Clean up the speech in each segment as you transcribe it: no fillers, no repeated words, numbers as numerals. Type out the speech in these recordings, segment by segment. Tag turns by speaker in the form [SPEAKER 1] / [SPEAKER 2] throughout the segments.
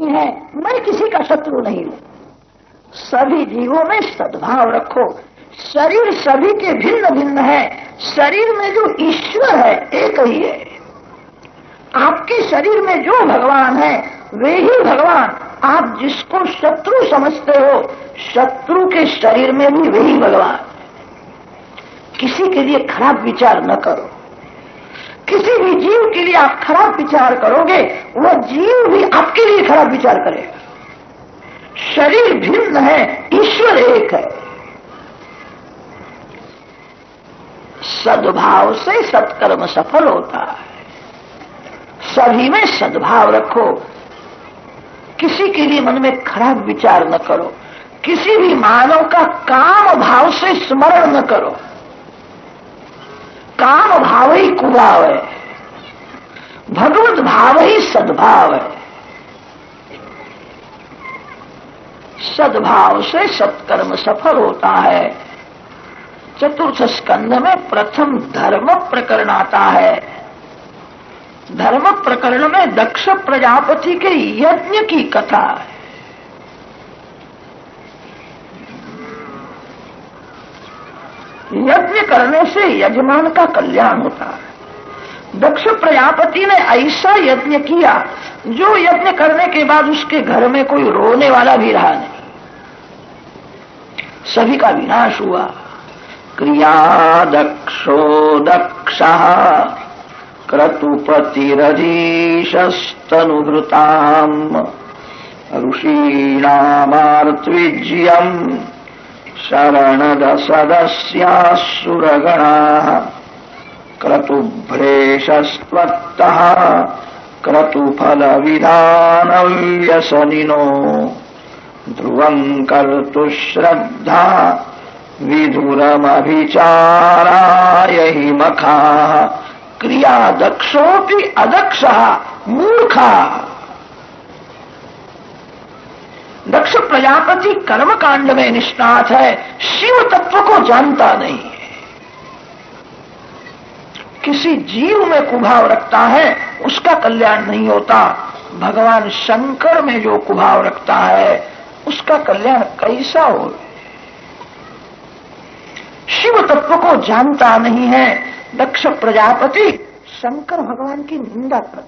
[SPEAKER 1] नहीं है, मैं किसी का शत्रु नहीं हूं। सभी जीवों में सद्भाव रखो। शरीर सभी के भिन्न भिन्न है, शरीर में जो ईश्वर है एक ही है। आपके शरीर में जो भगवान है वे ही भगवान। आप जिसको शत्रु समझते हो, शत्रु के शरीर में भी वही भगवान। किसी के लिए खराब विचार न करो। किसी भी जीव के लिए आप खराब विचार करोगे, वह जीव भी आपके लिए खराब विचार करेगा। शरीर भिन्न है, ईश्वर एक है। सद्भाव से सत्कर्म सफल होता है। सभी में सद्भाव रखो। किसी के लिए मन में खराब विचार न करो। किसी भी मानव का काम भाव से स्मरण न करो। काम भाव ही कुभाव है, भगवत भाव ही सद्भाव है। सद्भाव से सत्कर्म सफल होता है। चतुर्थ स्कंध में प्रथम धर्म प्रकरण आता है। धर्म प्रकरण में दक्ष प्रजापति के यज्ञ की कथा है। यज्ञ करने से यजमान का कल्याण होता है। दक्ष प्रजापति ने ऐसा यज्ञ किया जो यज्ञ करने के बाद उसके घर में कोई रोने वाला भी रहा नहीं। सभी का विनाश हुआ। क्रिया दक्षो दक्षः क्रतुपतिरधीशस्तनुभृताम् ऋषीणामार्त्विज्यम् शरणदसदस्यासुरगणाः क्रतुभ्रेशस्त्वत्तः क्रतुफलविधानव्यसनिनो ध्रुवम् कर्तुश्रद्धा विधुरमभिचाराय हि मखाः क्रिया दक्षोऽपि अदक्षः मूर्खः। दक्ष प्रजापति कर्म कांड में निष्णात है, शिव तत्व को जानता नहीं है। किसी जीव में कुभाव रखता है उसका कल्याण नहीं होता। भगवान शंकर में जो कुभाव रखता है उसका कल्याण कैसा हो। शिव तत्व को जानता नहीं है। दक्ष प्रजापति शंकर भगवान की निंदा करता है।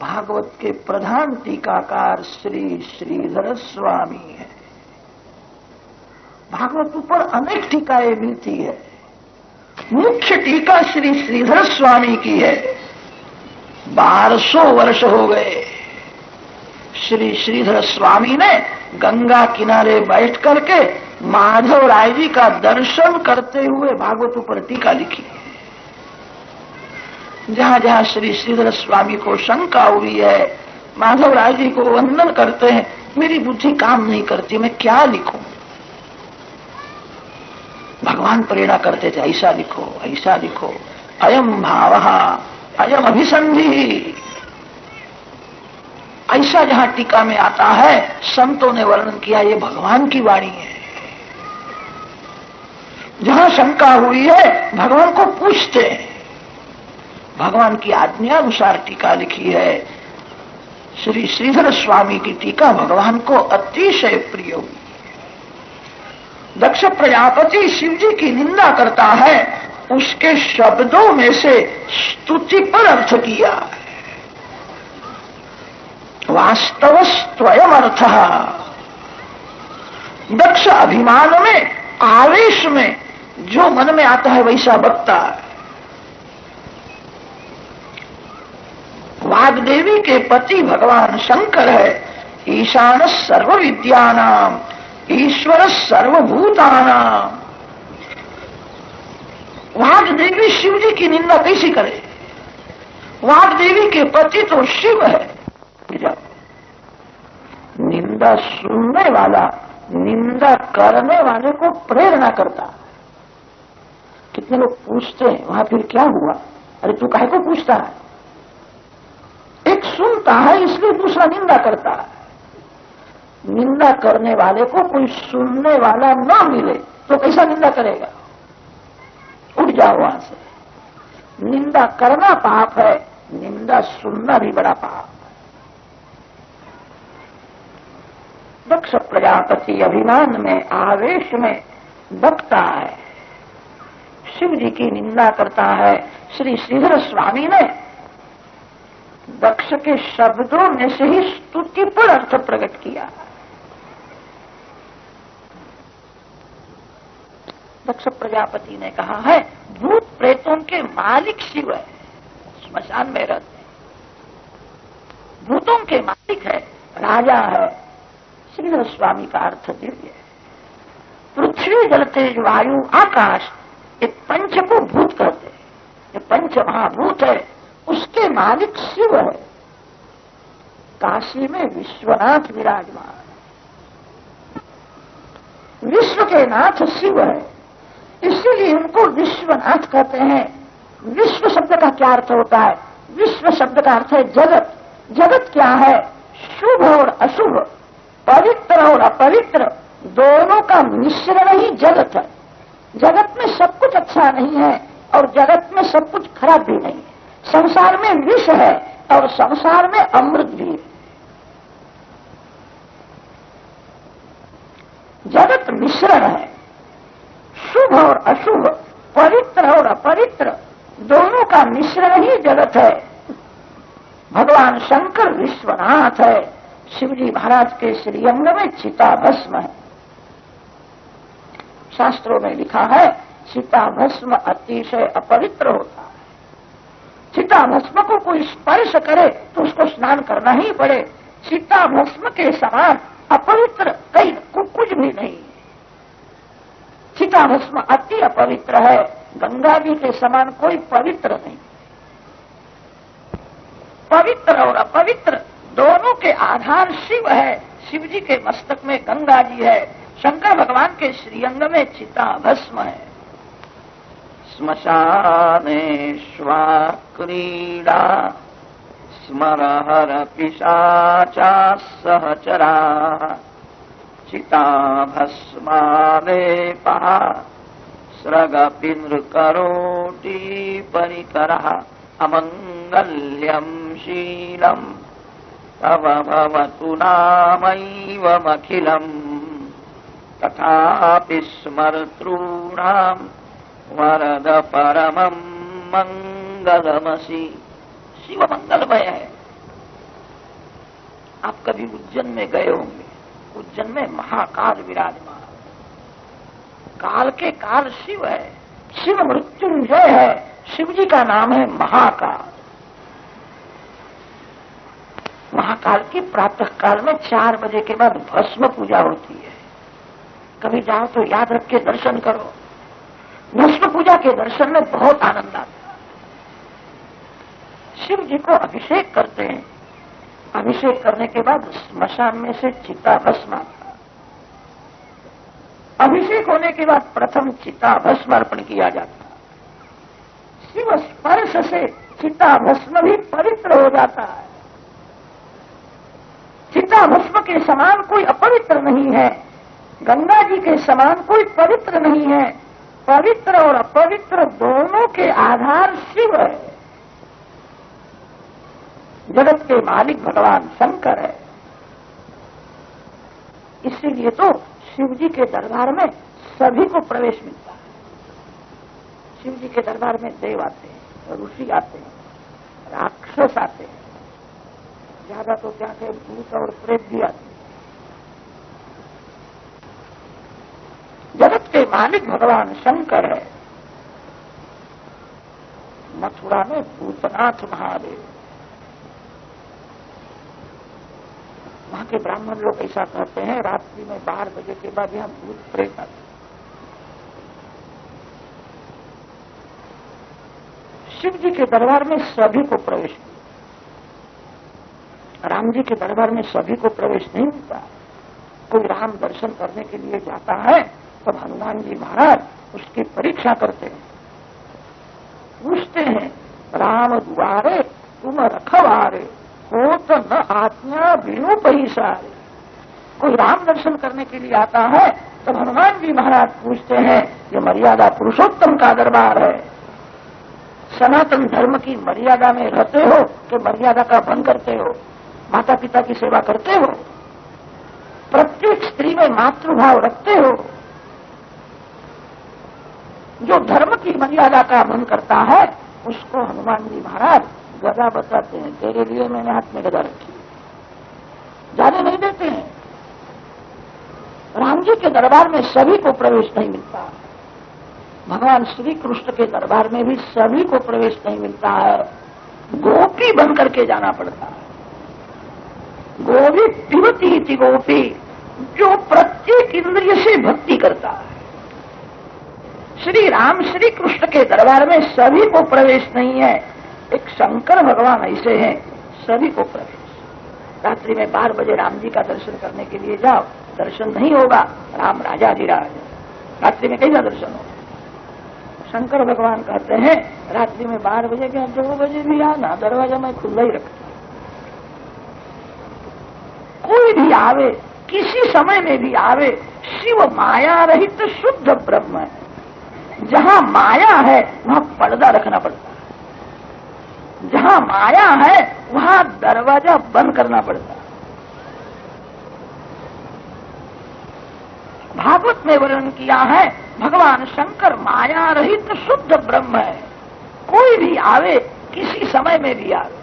[SPEAKER 1] भागवत के प्रधान टीकाकार श्री श्रीधर स्वामी है। भागवत ऊपर अनेक टीकाएं मिलती है। मुख्य टीका श्री श्रीधर स्वामी की है। 1200 वर्ष हो गए। श्री श्रीधर स्वामी ने गंगा किनारे बैठ करके माधव राय जी का दर्शन करते हुए भागवत ऊपर टीका लिखी है। जहां जहां श्री श्रीधर स्वामी को शंका हुई है, माधव राय जी को वंदन करते हैं, मेरी बुद्धि काम नहीं करती, मैं क्या लिखूं। भगवान प्रेरणा करते थे, ऐसा लिखो, ऐसा लिखो, अयम भावः अयम अभिसंधि। ऐसा जहां टीका में आता है, संतों ने वर्णन किया ये भगवान की वाणी है। जहां शंका हुई है भगवान को पूछते हैं। भगवान की आज्ञा अनुसार टीका लिखी है। श्री श्रीधर स्वामी की टीका भगवान को अतिशय प्रिय हुई। दक्ष प्रजापति शिव जी की निंदा करता है, उसके शब्दों में से स्तुति पर अर्थ किया है। वास्तव स्वयं अर्थ। दक्ष अभिमान में, आवेश में जो मन में आता है वैसा बकता है। वाग्देवी के पति भगवान शंकर है। ईशान सर्व विद्यानाम ईश्वर सर्वभूतानाम। वाग्देवी शिव जी की निंदा कैसी करे। वाग्देवी के पति तो शिव है। निंदा सुनने वाला निंदा करने वाले को प्रेरणा करता। कितने लोग पूछते हैं वहां फिर क्या हुआ, अरे तू काहे को पूछता है। एक सुनता है इसलिए दूसरा निंदा करता है। निंदा करने वाले को कोई सुनने वाला ना मिले तो कैसा निंदा करेगा। उठ जाओ वहां से। निंदा करना पाप है, निंदा सुनना भी बड़ा पाप। दक्ष प्रजापति अभिमान में, आवेश में बकता है, शिव जी की निंदा करता है। श्री श्रीधर स्वामी ने दक्ष के शब्दों में से ही स्तुति पर अर्थ प्रकट किया। दक्ष प्रजापति ने कहा है, भूत प्रेतों के मालिक शिव है, स्मशान में रहते हैं, भूतों के मालिक है, राजा है। श्रीधर स्वामी का अर्थ दिव्य है। पृथ्वी, जल, तेज, वायु, आकाश, ये पंच को भूत कहते हैं, ये पंच महाभूत है, उसके मालिक शिव है। काशी में विश्वनाथ विराजमान, विश्व के नाथ शिव है, इसीलिए उनको विश्वनाथ कहते हैं। विश्व शब्द का क्या अर्थ होता है? विश्व शब्द का अर्थ है जगत। जगत क्या है? शुभ और अशुभ, पवित्र और अपवित्र, दोनों का मिश्रण ही जगत है। जगत में सब कुछ अच्छा नहीं है और जगत में सब कुछ खराब भी नहीं है। संसार में विष है और संसार में अमृत भी है। जगत मिश्रण है, शुभ और अशुभ, पवित्र और अपवित्र, दोनों का मिश्रण ही जगत है। भगवान शंकर विश्वनाथ है। शिवजी महाराज के श्रीअंग में चिता भस्म है। शास्त्रों में लिखा है, चिता भस्म अतिशय अपवित्र होता है। चिता भस्म को कोई स्पर्श करे तो उसको स्नान करना ही पड़े। चिता भस्म के समान अपवित्र कहीं कुछ भी नहीं है। चिता भस्म अति अपवित्र है, गंगा जी के समान कोई पवित्र नहीं। पवित्र और अपवित्र दोनों के आधार शिव है। शिव जी के मस्तक में गंगा जी है, शंकर भगवान के श्रीअंग में चिता भस्म है। श्मशानेश्वा क्रीडा स्मरहर पिशाचा सहचरा चिता भस्मालेपः स्रगपिन्द्र करोति परिकरः अमङ्गल्यं शीलम् तव भवतु नामैवमखिलम् तथापि स्मर्तॄणाम् वरद परमं मंगलमसि। शिव मंगलमय है। आप कभी उज्जैन में गए होंगे, उज्जैन में महाकाल विराजमान, काल के काल शिव है, शिव मृत्युंजय है। शिव जी का नाम है महाकाल। महाकाल की प्रातः काल में 4 बजे के बाद भस्म पूजा होती है। कभी जाओ तो याद रख के दर्शन करो। भस्म पूजा के दर्शन में बहुत आनंद आता है। शिव जी को अभिषेक करते हैं। अभिषेक करने के बाद स्मशान में से चिता भस्म आता है। अभिषेक होने के बाद प्रथम चिता भस्म अर्पण किया जाता है। शिव स्पर्श से चिता भस्म भी पवित्र हो जाता है। चिता भस्म के समान कोई अपवित्र नहीं है, गंगा जी के समान कोई पवित्र नहीं है। पवित्र और अपवित्र दोनों के आधार शिव है। जगत के मालिक भगवान शंकर है। इसीलिए तो शिव जी के दरबार में सभी को प्रवेश मिलता है। शिव जी के दरबार में देव आते हैं, ऋषि आते हैं, राक्षस आते हैं, ज्यादा तो क्या थे भूत और प्रेत भी आते हैं। जगत के मालिक भगवान शंकर है। मथुरा में भूतनाथ महादेव, वहां के ब्राह्मण लोग ऐसा कहते हैं, रात्रि में 12 बजे के बाद यहां भूत प्रेत आते। शिव जी के दरबार में सभी को प्रवेश मिलता। राम जी के दरबार में सभी को प्रवेश नहीं मिलता। कोई राम दर्शन करने के लिए जाता है तब हनुमान जी महाराज उसकी परीक्षा करते हैं, पूछते हैं, राम द्वारे तुम रखवारे हो तो न आज्ञा बिनु पैसारे। कोई राम दर्शन करने के लिए आता है तब हनुमान जी महाराज पूछते हैं, ये मर्यादा पुरुषोत्तम का दरबार है, सनातन धर्म की मर्यादा में रहते हो कि मर्यादा का भंग करते हो? माता पिता की सेवा करते हो? प्रत्येक स्त्री में मातृभाव रखते हो? जो धर्म की मर्यादा का भंग करता है उसको हनुमान जी महाराज गदा बताते हैं, तेरे लिए मैंने हाथ में गदा रखी, जाने नहीं देते हैं। राम जी के दरबार में सभी को प्रवेश नहीं मिलता, भगवान श्री कृष्ण के दरबार में भी सभी को प्रवेश नहीं मिलता है, गोपी बन करके जाना पड़ता है। गोपी पिबती इति गोपी, जो प्रत्येक इंद्रिय से भक्ति करता है। श्री राम श्री कृष्ण के दरबार में सभी को प्रवेश नहीं है, एक शंकर भगवान ऐसे हैं सभी को प्रवेश। रात्रि में 12 बजे राम जी का दर्शन करने के लिए जाओ, दर्शन नहीं होगा, राम राजाधिराज, रात्रि में कैसा दर्शन होगा? शंकर भगवान कहते हैं रात्रि में 12 बजे क्या 2 बजे भी आना, दरवाजा मैं खुला ही रखता। कोई भी आवे, किसी समय में भी आवे, शिव माया रहित शुद्ध ब्रह्म है। जहां माया है वहां पर्दा रखना पड़ता है, जहां माया है वहां दरवाजा बंद करना पड़ता है। भागवत में वर्णन किया है भगवान शंकर माया रहित शुद्ध ब्रह्म है। कोई भी आवे, किसी समय में भी आवे,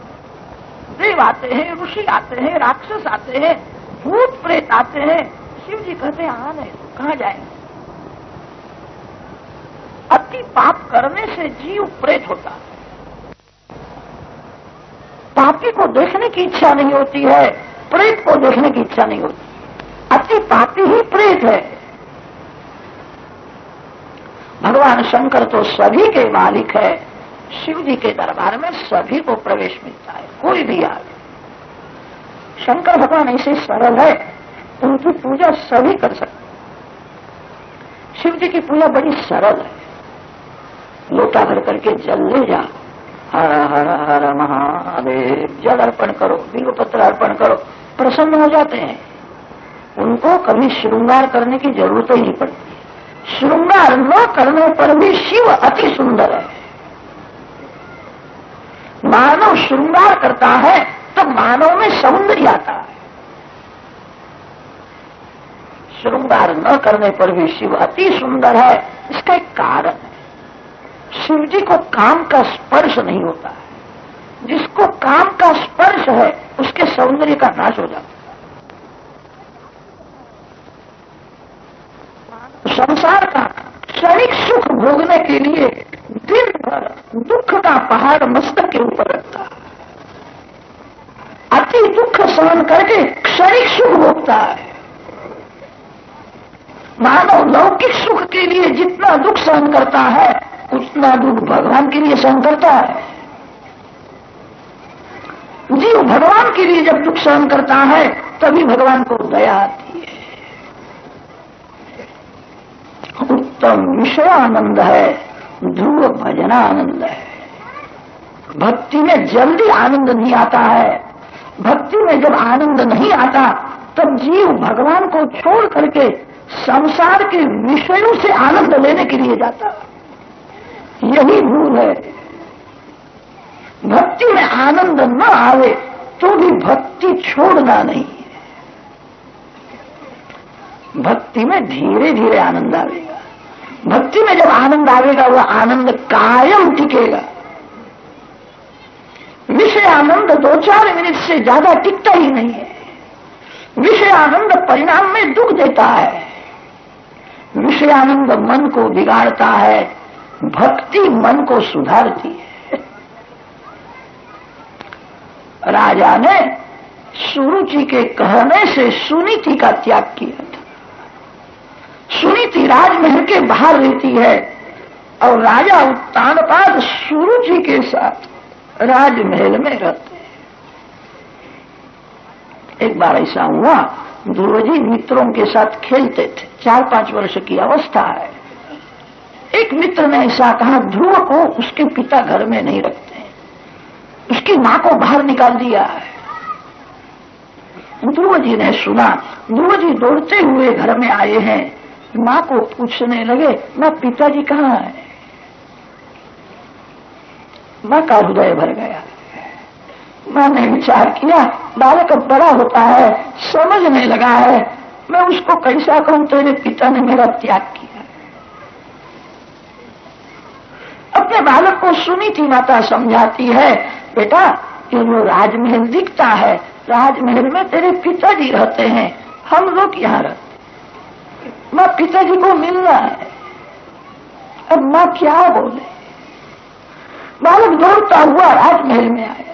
[SPEAKER 1] देव आते हैं, ऋषि आते हैं, राक्षस आते हैं, भूत प्रेत आते हैं, शिव जी कहते हैं आने तो कहां जाएंगे? अति पाप करने से जीव प्रेत होता है। पापी को देखने की इच्छा नहीं होती है, प्रेत को देखने की इच्छा नहीं होती। अति पापी ही प्रेत है। भगवान शंकर तो सभी के मालिक है, शिव जी के दरबार में सभी को प्रवेश मिलता है, कोई भी आए। शंकर भगवान ऐसे सरल है, उनकी पूजा सभी कर सकते। शिव जी की पूजा बड़ी सरल है, लोटा भर करके जल ले जा, हर हर हर महादेव, जल अर्पण करो, बिल्वपत्र अर्पण करो, प्रसन्न हो जाते हैं। उनको कभी श्रृंगार करने की जरूरत ही नहीं पड़ती। श्रृंगार न करने पर भी शिव अति सुंदर है। मानव श्रृंगार करता है तो मानव में सौंदर्य आता है। श्रृंगार न करने पर भी शिव अति सुंदर है। इसका एक कारण है, शिव जी को काम का स्पर्श नहीं होता है। जिसको काम का स्पर्श है उसके सौंदर्य का नाश हो जाता है। संसार का क्षणिक सुख भोगने के लिए दिन भर दुख का पहाड़ मस्तक के ऊपर रखता है, अति दुख सहन करके क्षणिक सुख भोगता है। मानव लौकिक सुख के लिए जितना दुख सहन करता है उतना दुख भगवान के लिए सहन करता है। जीव भगवान के लिए जब दुख सहन करता है तभी भगवान को दया आती है। उत्तम विषयानंद है, ध्रुव भजनानंद है। भक्ति में जल्दी आनंद नहीं आता है। भक्ति में जब आनंद नहीं आता तब जीव भगवान को छोड़ करके संसार के विषयों से आनंद लेने के लिए जाता है। यही भूल है। भक्ति में आनंद न आवे तो भी भक्ति छोड़ना नहीं है। भक्ति में धीरे धीरे आनंद आवेगा। भक्ति में जब आनंद आवेगा वह आनंद कायम टिकेगा। विषय आनंद 2-4 मिनट से ज्यादा टिकता ही नहीं है। विषय आनंद परिणाम में दुख देता है। विषय आनंद मन को बिगाड़ता है, भक्ति मन को सुधारती है। राजा ने सुरुचि के कहने से सुनीति का त्याग किया था। सुनीति राजमहल के बाहर रहती है और राजा उत्तानपाद सुरुचि के साथ राजमहल में रहते हैं। एक बार ऐसा हुआ, ध्रुव जी मित्रों के साथ खेलते थे, 4-5 वर्ष की अवस्था है। एक मित्र ने ऐसा कहा, ध्रुव को उसके पिता घर में नहीं रखते, उसकी मां को बाहर निकाल दिया है। ध्रुव जी ने सुना, ध्रुव जी दौड़ते हुए घर में आए हैं, मां को पूछने लगे, मां पिताजी कहाँ है? माँ का हृदय भर गया। माँ ने विचार किया, बालक अब बड़ा होता है, समझने लगा है, मैं उसको कैसा कहूं, तेरे पिता ने मेरा त्याग किया। अपने बालक को सुनीति माता समझाती है, बेटा ये जो राजमहल दिखता है, राजमहल में तेरे पिताजी रहते हैं, हम लोग यहाँ रहते। माँ पिताजी को मिलना है। अब माँ क्या बोले। बालक दौड़ता हुआ राजमहल में आया।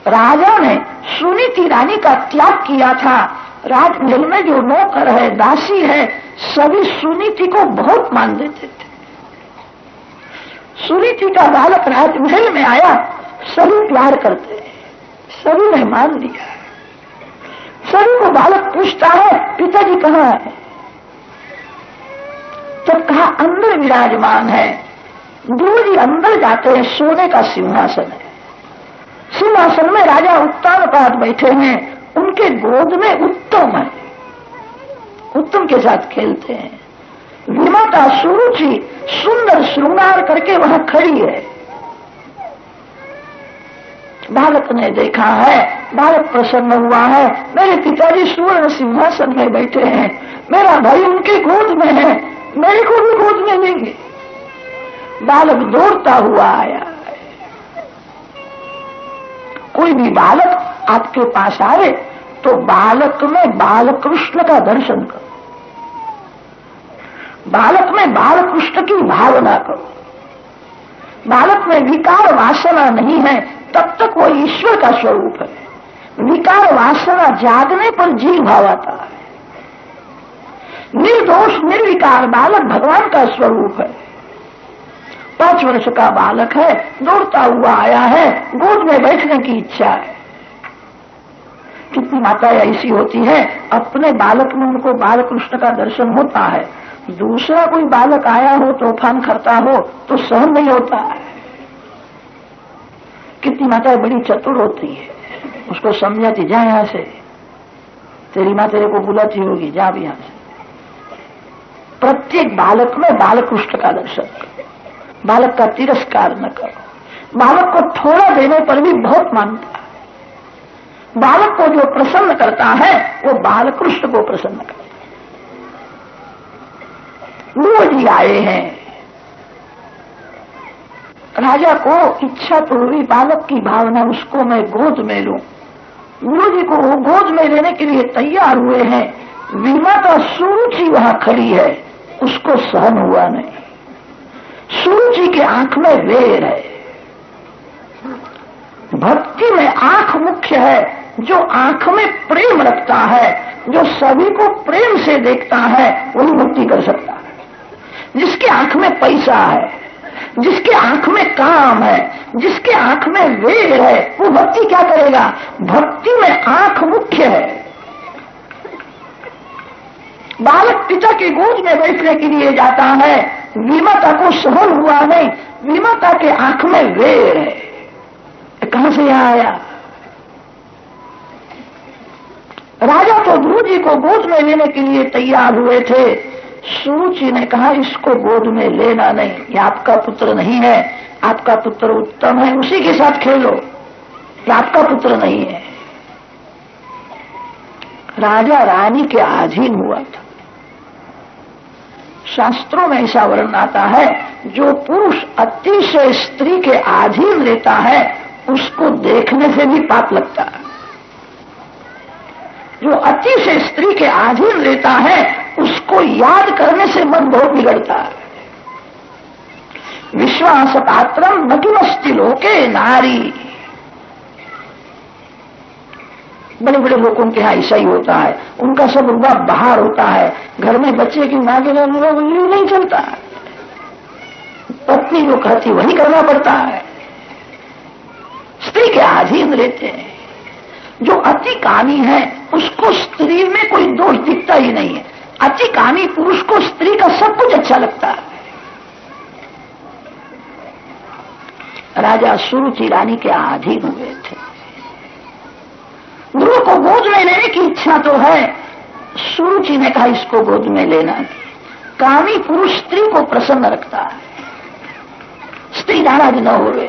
[SPEAKER 1] राजा ने सुनीति रानी का त्याग किया था। राजमहल में जो नौकर है, दासी है, सभी सुनीति को बहुत मान देते थे। सुनीति का बालक राजमहल में आया, सभी प्यार करते हैं, सभी ने मान लिया। सभी को बालक पूछता है, पिताजी कहाँ है? जब कहा अंदर विराजमान है। ध्रुव जी अंदर जाते हैं, सोने का सिंहासन है। सिंहासन में राजा उत्तानपाद बैठे हैं, उनके गोद में उत्तम है, उत्तम के साथ खेलते हैं। विमाता सुरुचि सुंदर श्रृंगार करके वहां खड़ी है। बालक ने देखा है, बालक प्रसन्न हुआ है, मेरे पिताजी स्वर्ण सिंहासन में बैठे हैं, मेरा भाई उनके गोद में है, मेरे को भी गोद में लेंगे। बालक दौड़ता हुआ आया। कोई भी बालक आपके पास आए तो बालक में बालकृष्ण का दर्शन करो, बालक में बालकृष्ण की भावना करो। बालक में विकार वासना नहीं है, तब तक वो ईश्वर का स्वरूप है। विकार वासना जागने पर जीव भाव आता है। निर्दोष निर्विकार बालक भगवान का स्वरूप है। 5 वर्ष का बालक है, दौड़ता हुआ आया है, गोद में बैठने की इच्छा है। कितनी माताएं ऐसी होती है, अपने बालक में उनको बालकृष्ण का दर्शन होता है, दूसरा कोई बालक आया हो, तूफान करता हो तो सहन नहीं होता है। कितनी माताएं बड़ी चतुर होती है, उसको समझाती, जा यहां से, तेरी माँ तेरे को बुलाती होगी, जा भी यहां से। प्रत्येक बालक में बालकृष्ण का दर्शन करो, बालक का तिरस्कार न करो। बालक को थोड़ा देने पर भी बहुत मानता है। बालक को जो प्रसन्न करता है वो बालकृष्ण को प्रसन्न करता है। ध्रुव जी आए हैं। राजा को इच्छा तो हुई बालक की भावना, उसको मैं गोद में लूं। ध्रुव जी को वो गोद में लेने के लिए तैयार हुए हैं। विमाता सुरुचि वहां खड़ी है, उसको सहन हुआ नहीं। सुरुचि के आंख में वेर है। भक्ति में आंख मुख्य है। जो आंख में प्रेम रखता है, जो सभी को प्रेम से देखता है, वही भक्ति कर सकता है। जिसके आंख में पैसा है, जिसके आंख में काम है, जिसके आंख में वेर है, वो भक्ति क्या करेगा? भक्ति में आंख मुख्य है। बालक पिता की गोद में बैठने के लिए जाता है, विमाता को सहन हुआ नहीं, विमाता के आंख में वेर है। कहां से यहां आया? राजा तो ध्रुव जी को गोद में लेने के लिए तैयार हुए थे। सुरुचि ने कहा, इसको गोद में लेना नहीं, ये आपका पुत्र नहीं है, आपका पुत्र उत्तम है, उसी के साथ खेलो, ये आपका पुत्र नहीं है। राजा रानी के अधीन हुआ था। शास्त्रों में ऐसा वर्णन आता है, जो पुरुष अतिशय स्त्री के अधीन लेता है, उसको देखने से भी पाप लगता है। जो अतिशय स्त्री के अधीन लेता है, उसको याद करने से मन बहुत बिगड़ता है। विश्वास पात्रम न किमस्ति लोके नारी। बड़े बड़े लोगों के यहाँ ऐसा ही होता है, उनका सब रुबाब बाहर होता है, घर में बच्चे की मां के नहीं चलता है। पत्नी जो कहती वही करना पड़ता है। स्त्री के अधीन रहते हैं। जो अति कामी है, उसको स्त्री में कोई दोष दिखता ही नहीं है। अति कामी पुरुष को स्त्री का सब कुछ अच्छा लगता है। राजा सुरुचि रानी के अधीन हुए थे। ध्रुव को गोद में लेने की इच्छा तो है, सुरुचि ने कहा इसको गोद में लेना नहीं। कामी पुरुष स्त्री को प्रसन्न रखता है। स्त्री नाराज न होवे।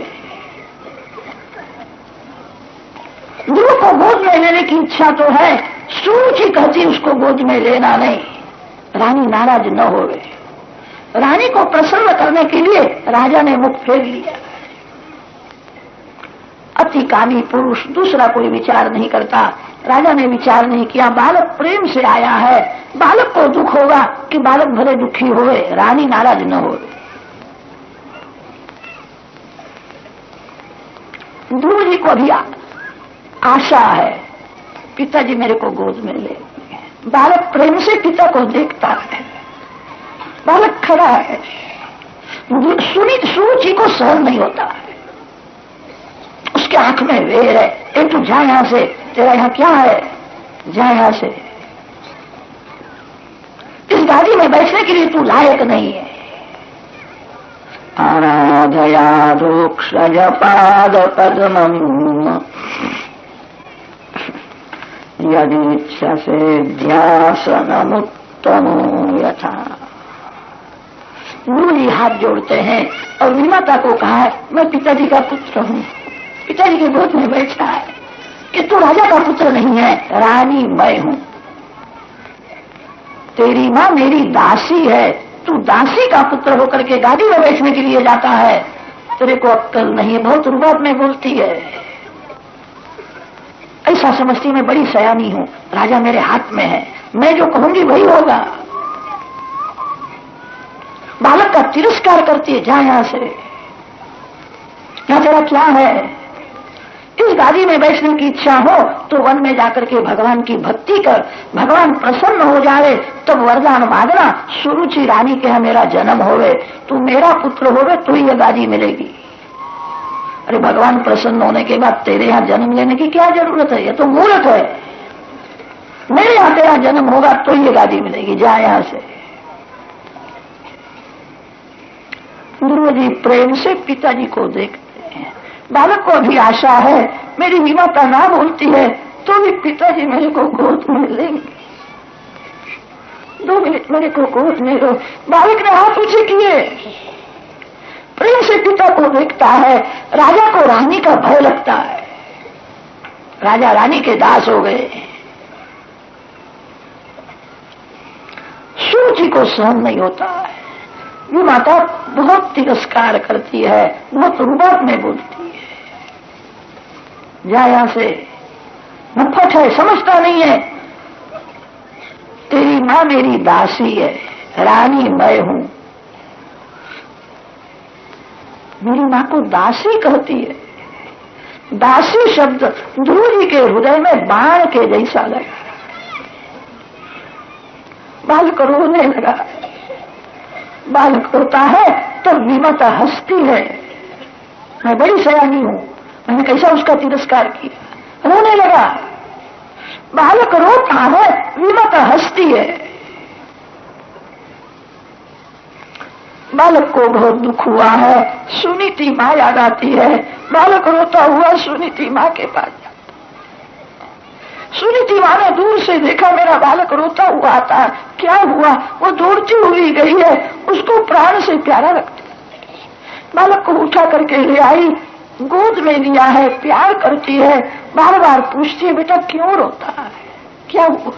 [SPEAKER 1] ध्रुव को गोद में लेने की इच्छा तो है, सुरुचि कहती उसको गोद में लेना नहीं, रानी नाराज न होवे। रानी को प्रसन्न करने के लिए राजा ने मुख फेर लिया। अति कामी पुरुष दूसरा कोई विचार नहीं करता। राजा ने विचार नहीं किया, बालक प्रेम से आया है, बालक को दुख होगा कि बालक भले दुखी होवे, रानी नाराज न होवे। ध्रुव जी को भी आशा है, पिताजी मेरे को गोद में ले। बालक प्रेम से पिता को देखता है, बालक खड़ा है, सुरुचि को सहन नहीं होता है, उसके आंख में वेर है, ए तू जा यहां से, तेरा यहां क्या है, जा यहां से, इस गाड़ी में बैठने के लिए तू लायक नहीं है। आराधया धूक्षज पाद पद्मम यदीच्छा से ध्यासनमुत्तम यथा। गुरु जी हाथ जोड़ते हैं और विमाता को कहा है, मैं पिताजी का पुत्र हूँ, पिताजी के गोद में बैठा है कि तू राजा का पुत्र नहीं है, रानी मैं हूँ, तेरी माँ मेरी दासी है, तू दासी का पुत्र होकर के गाड़ी में बैठने के लिए जाता है, तेरे को अक्कल नहीं है। बहुत रुबाब में बोलती है, ऐसा समझती मैं बड़ी सयानी हूँ, राजा मेरे हाथ में है, मैं जो कहूंगी वही होगा। बालक का तिरस्कार करती है, जा यहां से, यहां तेरा क्या है, इस गाड़ी में बैठने की इच्छा हो तो वन में जाकर के भगवान की भक्ति कर, भगवान प्रसन्न हो जाए तब वरदान मांगना, सुरुचि रानी के यहाँ मेरा जन्म होवे, तू मेरा पुत्र होवे तो ही यह गाड़ी मिलेगी। अरे भगवान प्रसन्न होने के बाद तेरे यहाँ जन्म लेने की क्या जरूरत है, ये तो मूर्ख है, मेरे यहाँ तेरा जन्म होगा तो ये गाड़ी मिलेगी, जा यहां से। ध्रुव जी प्रेम से पिताजी को देखते हैं, बालक को भी आशा है, मेरी विमाता ना बोलती है तो भी पिताजी मेरे को गोद में लेंगे, 2 मिनट मेरे को गोद में लो। बालक ने हाथ ऊंचे किए, प्रेम से पिता को देखता है। राजा को रानी का भय लगता है, राजा रानी के दास हो गए, सुरुचि को सहन नहीं होता है। ये माता बहुत तिरस्कार करती है, बहुत रुबाब में बोलती है, जा यहां से, नफट है, समझता नहीं है, तेरी मां मेरी दासी है, रानी मैं हूं। मेरी मां को दासी कहती है। दासी शब्द ध्रुव जी के हृदय में बाण के जैसा लगा, बालक रोने लगा। बालक रोता है तो विमाता हंसती है, मैं बड़ी सयानी हूं, मैंने कैसा उसका तिरस्कार किया, रोने लगा। बालक रोता है, विमाता हंसती है। बालक को बहुत दुख हुआ है, सुनीति माँ याद आती है। बालक रोता हुआ सुनीति माँ के पास जाता, सुनीति माँ ने दूर से देखा मेरा बालक रोता हुआ आता है, क्या हुआ, वो दौड़ती हुई गई है, उसको प्राण से प्यारा लगता है। बालक को उठा करके ले आई, गोद में लिया है, प्यार करती है, बार बार पूछती है बेटा क्यों रोता है, क्या हुआ।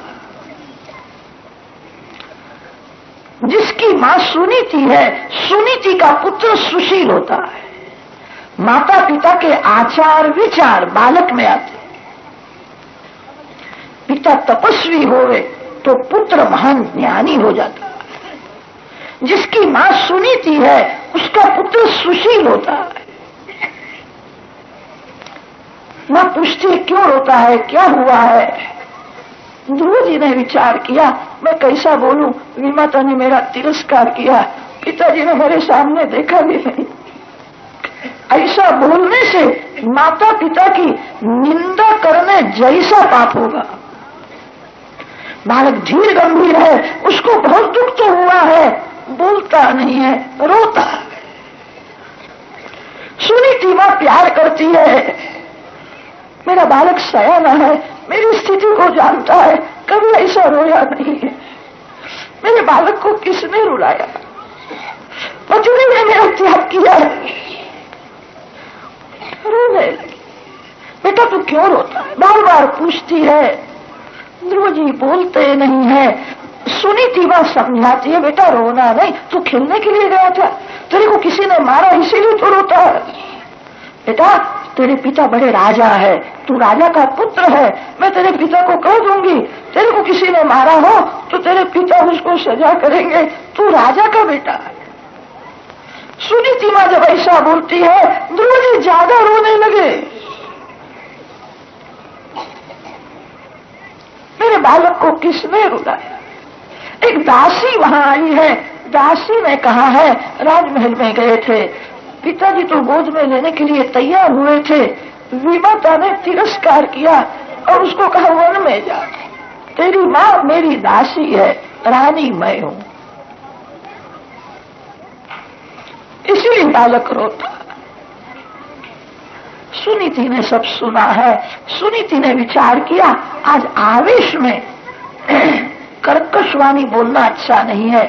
[SPEAKER 1] जिसकी मां सुनीति है, सुनीति का पुत्र सुशील होता है। माता पिता के आचार विचार बालक में आते, पिता तपस्वी होवे तो पुत्र महान ज्ञानी हो जाता है। जिसकी मां सुनीति है उसका पुत्र सुशील होता है। मां पूछती क्यों रोता है, क्या हुआ है। ध्रुव जी ने विचार किया, मैं कैसा बोलूं, विमाता ने मेरा तिरस्कार किया, पिताजी ने मेरे सामने देखा भी नहीं। ऐसा बोलने से माता पिता की निंदा करने जैसा पाप होगा। बालक धीर गंभीर है, उसको बहुत दुख तो हुआ है, बोलता नहीं है, रोता है। सुनीति मां प्यार करती है, मेरा बालक सयाना है, मेरी स्थिति को जानता है, कभी ऐसा रोया नहीं है। मेरे बालक को किसने रुलाया, पत्नी ने मेरा त्याग किया है, क्यों रोता है? बार बार पूछती है। ध्रुव जी बोलते नहीं है। सुनी थी बात समझाती है, बेटा रोना नहीं, तू खेलने के लिए गया था, तेरे को किसी ने मारा इसीलिए तो रोता है। बेटा तेरे पिता बड़े राजा है, तू राजा का पुत्र है, मैं तेरे पिता को कह दूंगी, तेरे को किसी ने मारा हो तो तेरे पिता उसको सजा करेंगे, तू राजा का बेटा है। सुनीति माँ जब ऐसा बोलती है, ध्रुव जी ज्यादा रोने लगे। मेरे बालक को किसने रुलाया? एक दासी वहां आई है। दासी ने कहा है, राजमहल में गए थे, पिताजी तो गोद में लेने के लिए तैयार हुए थे, विमाता ने तिरस्कार किया और उसको कहा वन में जा, तेरी माँ मेरी दासी है, रानी मैं हूं। इसीलिए बालक रोता। सुनीति ने सब सुना है। सुनीति ने विचार किया, आज आवेश में कर्कश वाणी बोलना अच्छा नहीं है,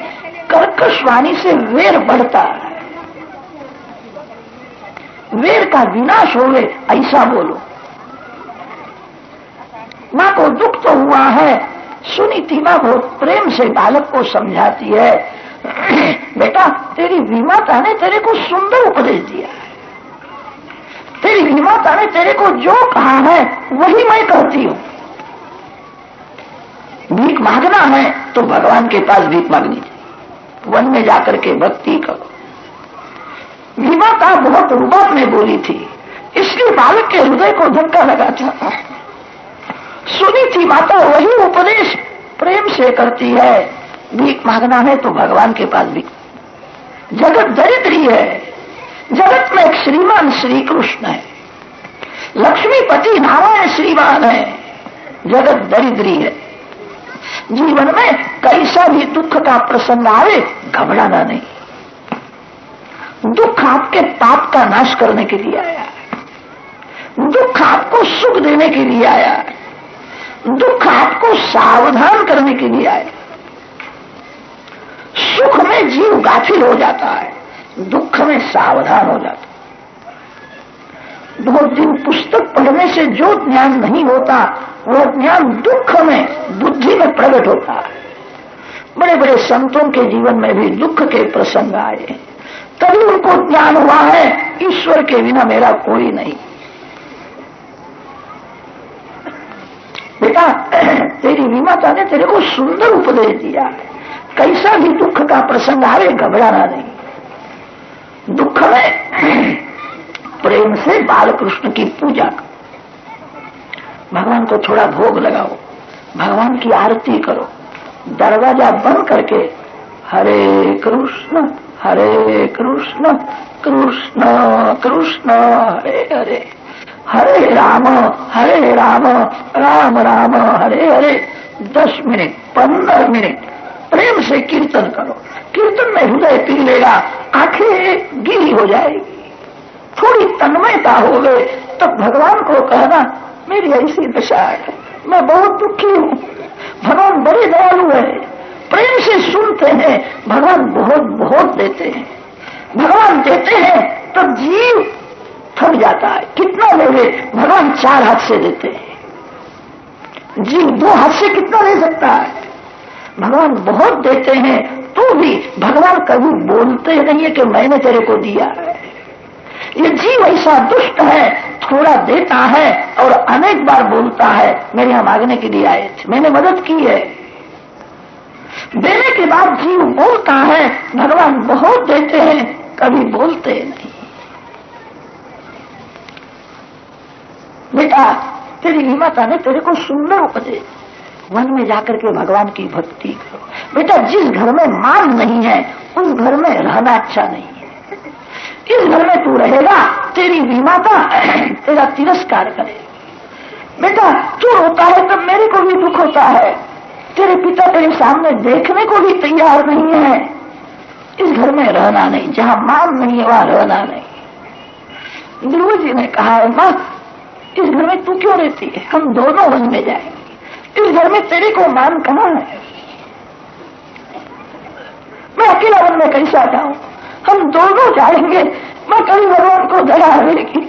[SPEAKER 1] कर्कश वाणी से वेर बढ़ता है, वेर का विनाश होवे ऐसा बोलो। माँ को दुख तो हुआ है। सुनीति माँ बहुत प्रेम से बालक को समझाती है, बेटा तेरी विमाता ने तेरे को सुंदर उपदेश दिया है, तेरी विमाता ने तेरे को जो कहा है वही मैं कहती हूँ। भीख मांगना है तो भगवान के पास भीख मांगनी चाहिए, वन में जाकर के भक्ति करो। विमाता बहुत रुबाब में बोली थी, इसलिए बालक के हृदय को धक्का लगा था। सुनी थी माता वही उपदेश प्रेम से करती है, भीख मांगना है तो भगवान के पास भीख। जगत दरिद्री है, जगत में एक श्रीमान श्री कृष्ण है, लक्ष्मीपति नारायण श्रीमान है, जगत दरिद्री है। जीवन में कैसा भी दुख का प्रसंग आवे घबराना नहीं, दुख आपके पाप का नाश करने के लिए आया है, दुख आपको सुख देने के लिए आया है, दुख आपको सावधान करने के लिए आया। सुख में जीव गाफिल हो जाता है, दुख में सावधान हो जाता है। बहुत दिन पुस्तक पढ़ने से जो ज्ञान नहीं होता वो ज्ञान दुख में बुद्धि में प्रकट होता है। बड़े बड़े संतों के जीवन में भी दुख के प्रसंग आए, तभी उनको ज्ञान हुआ है ईश्वर के बिना मेरा कोई नहीं। बेटा तेरी विमाता ने तेरे को सुंदर उपदेश दिया है, कैसा भी दुख का प्रसंग आवे घबराना नहीं। दुख में प्रेम से बालकृष्ण की पूजा करो, भगवान को थोड़ा भोग लगाओ, भगवान की आरती करो, दरवाजा बंद करके हरे कृष्ण कृष्ण कृष्ण हरे हरे, हरे राम राम राम हरे हरे 10 मिनट 15 मिनट प्रेम से कीर्तन करो। कीर्तन में हृदय पी लेगा, आंखें गीली हो जाएगी, थोड़ी तन्मयता हो गए तब भगवान को कहना मेरी ऐसी दशा है, मैं बहुत दुखी हूँ, भगवान बड़े दयालु है, प्रेम से सुनते हैं, भगवान बहुत बहुत देते हैं। भगवान देते हैं तब जीव थक जाता है, कितना लोगे, भगवान 4 हाथ से देते हैं, जीव 2 हाथ से कितना दे सकता है। भगवान बहुत देते हैं तो भी भगवान कभी बोलते नहीं है कि मैंने तेरे को दिया है। ये जीव ऐसा दुष्ट है, थोड़ा देता है और अनेक बार बोलता है मेरे यहां मांगने के लिए आए थे, मैंने मदद की है। देने के बाद जीव बोलता है, भगवान बहुत देते हैं, कभी बोलते नहीं। बेटा तेरी विमाता ने तेरे को सुंदर उपदेश, वन में जाकर के भगवान की भक्ति करो। बेटा जिस घर में मान नहीं है उस घर में रहना अच्छा नहीं है। इस घर में तू रहेगा, तेरी विमाता तेरा तिरस्कार करेगी। बेटा तू रोता है तब मेरे को भी दुख होता है, तेरे पिता तेरे सामने देखने को भी तैयार नहीं है। इस घर में रहना नहीं, जहां मान नहीं है वहां रहना नहीं। ध्रुव जी ने कहा है मां इस घर में तू क्यों रहती है, हम दोनों वन में जाएंगे, इस घर में तेरे को मान कहां है, मैं अकेला वन में कैसा जाऊं, हम दोनों जाएंगे, मैं कभी भगवान को दया आएगी,